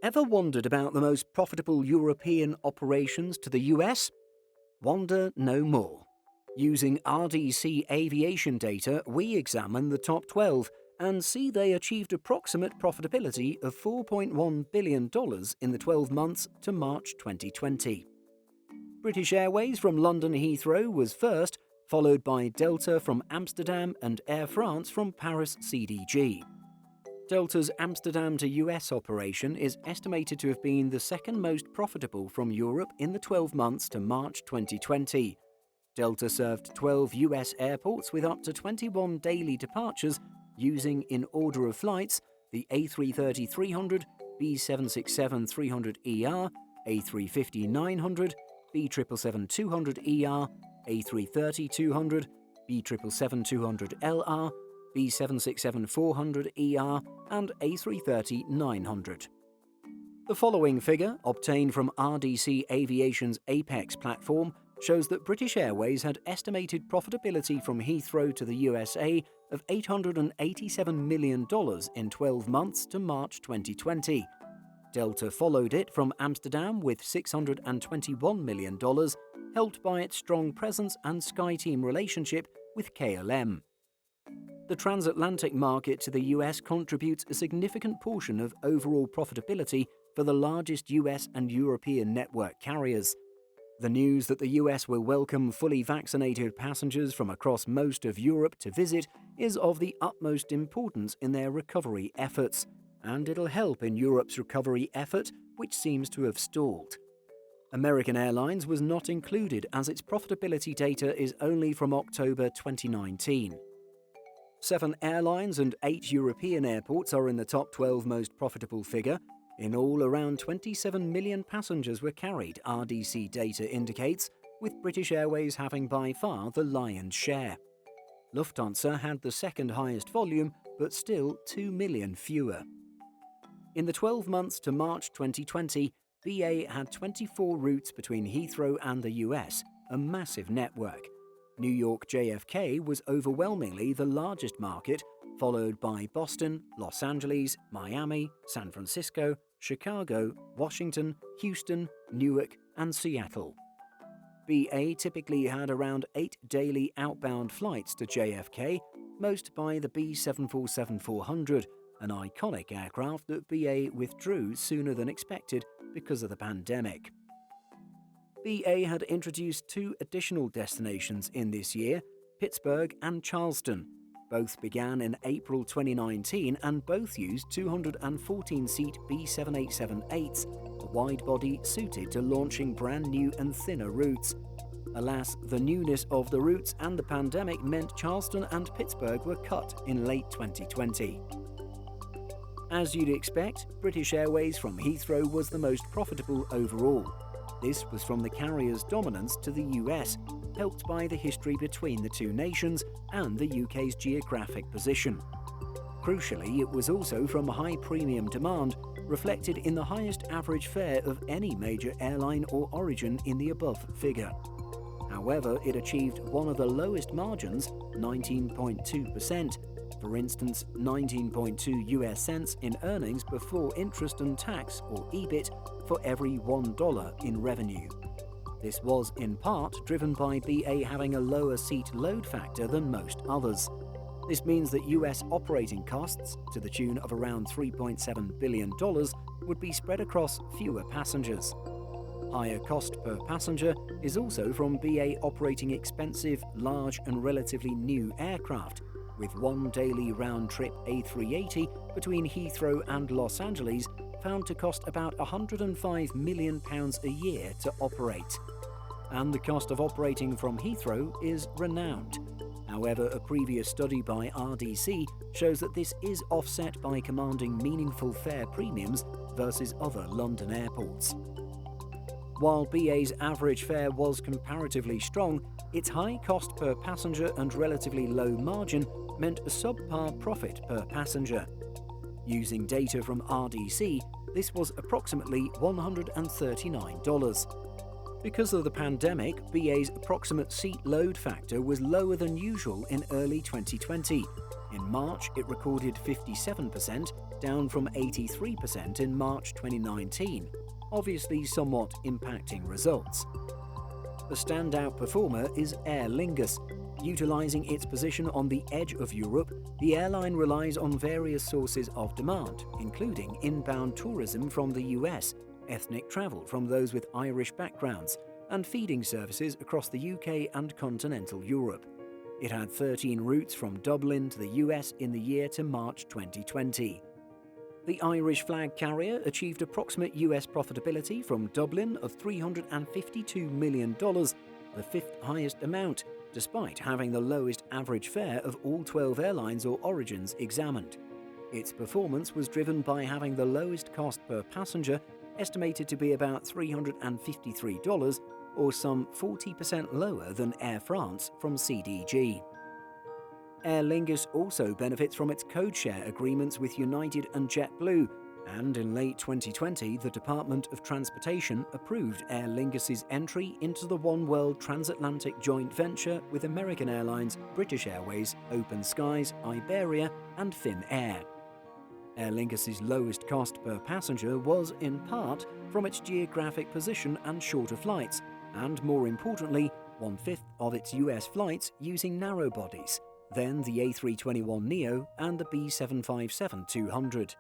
Ever wondered about the most profitable European operations to the US? Wonder no more. Using RDC aviation data, we examine the top 12 and see they achieved approximate profitability of $4.1 billion in the 12 months to March 2020. British Airways from London Heathrow was first, followed by Delta from Amsterdam and Air France from Paris CDG. Delta's Amsterdam to US operation is estimated to have been the second most profitable from Europe in the 12 months to March 2020. Delta served 12 US airports with up to 21 daily departures using, in order of flights, the A330-300, B767-300ER, A350-900, B777-200ER, A330-200, B777-200LR, B767-400ER, and A330-900. The following figure, obtained from RDC Aviation's Apex platform, shows that British Airways had estimated profitability from Heathrow to the USA of $887 million in 12 months to March 2020. Delta followed it from Amsterdam with $621 million, helped by its strong presence and SkyTeam relationship with KLM. The transatlantic market to the US contributes a significant portion of overall profitability for the largest US and European network carriers. The news that the US will welcome fully vaccinated passengers from across most of Europe to visit is of the utmost importance in their recovery efforts, and it'll help in Europe's recovery effort, which seems to have stalled. American Airlines was not included as its profitability data is only from October 2019. 7 airlines and 8 European airports are in the top 12 most profitable figure. In all, around 27 million passengers were carried, RDC data indicates, with British Airways having by far the lion's share. Lufthansa had the second highest volume, but still 2 million fewer. In the 12 months to March 2020, BA had 24 routes between Heathrow and the US, a massive network. New York JFK was overwhelmingly the largest market, followed by Boston, Los Angeles, Miami, San Francisco, Chicago, Washington, Houston, Newark, and Seattle. BA typically had around 8 daily outbound flights to JFK, most by the B747-400, an iconic aircraft that BA withdrew sooner than expected because of the pandemic. BA had introduced 2 additional destinations in this year, Pittsburgh and Charleston. Both began in April 2019 and both used 214-seat B787-8s, a wide-body suited to launching brand new and thinner routes. Alas, the newness of the routes and the pandemic meant Charleston and Pittsburgh were cut in late 2020. As you'd expect, British Airways from Heathrow was the most profitable overall. This was from the carrier's dominance to the US, helped by the history between the two nations and the UK's geographic position. Crucially, it was also from high premium demand, reflected in the highest average fare of any major airline or origin in the above figure. However, it achieved one of the lowest margins, 19.2%, for instance 19.2 US cents in earnings before interest and tax, or EBIT, for every $1 in revenue. This was in part driven by BA having a lower seat load factor than most others. This means that US operating costs, to the tune of around $3.7 billion, would be spread across fewer passengers. Higher cost per passenger is also from BA operating expensive, large and relatively new aircraft, with one daily round-trip A380 between Heathrow and Los Angeles found to cost about £105 million a year to operate. And the cost of operating from Heathrow is renowned. However, a previous study by RDC shows that this is offset by commanding meaningful fare premiums versus other London airports. While BA's average fare was comparatively strong, its high cost per passenger and relatively low margin meant a subpar profit per passenger. Using data from RDC, this was approximately $139. Because of the pandemic, BA's approximate seat load factor was lower than usual in early 2020, In March, it recorded 57%, down from 83% in March 2019, obviously somewhat impacting results. The standout performer is Aer Lingus. Utilizing its position on the edge of Europe, the airline relies on various sources of demand, including inbound tourism from the US, ethnic travel from those with Irish backgrounds, and feeding services across the UK and continental Europe. It had 13 routes from Dublin to the US in the year to March 2020. The Irish flag carrier achieved approximate US profitability from Dublin of $352 million, the fifth highest amount, despite having the lowest average fare of all 12 airlines or origins examined. Its performance was driven by having the lowest cost per passenger, estimated to be about $353, or some 40% lower than Air France from CDG. Aer Lingus also benefits from its code-share agreements with United and JetBlue, and in late 2020, the Department of Transportation approved Aer Lingus's entry into the One World transatlantic joint venture with American Airlines, British Airways, Open Skies, Iberia, and Finnair. Aer Lingus's lowest cost per passenger was, in part, from its geographic position and shorter flights, and more importantly, 1/5 of its US flights using narrow bodies, then the A321neo and the B757-200.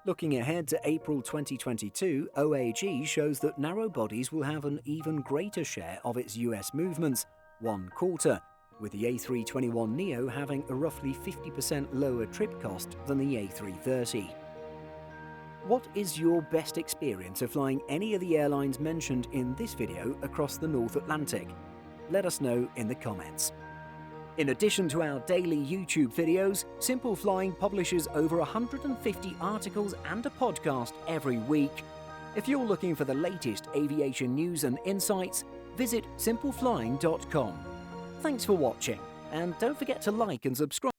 Looking ahead to April 2022, OAG shows that narrow bodies will have an even greater share of its US movements, 1/4, with the A321neo having a roughly 50% lower trip cost than the A330. What is your best experience of flying any of the airlines mentioned in this video across the North Atlantic? Let us know in the comments. In addition to our daily YouTube videos, Simple Flying publishes over 150 articles and a podcast every week. If you're looking for the latest aviation news and insights, visit simpleflying.com. Thanks for watching, and don't forget to like and subscribe.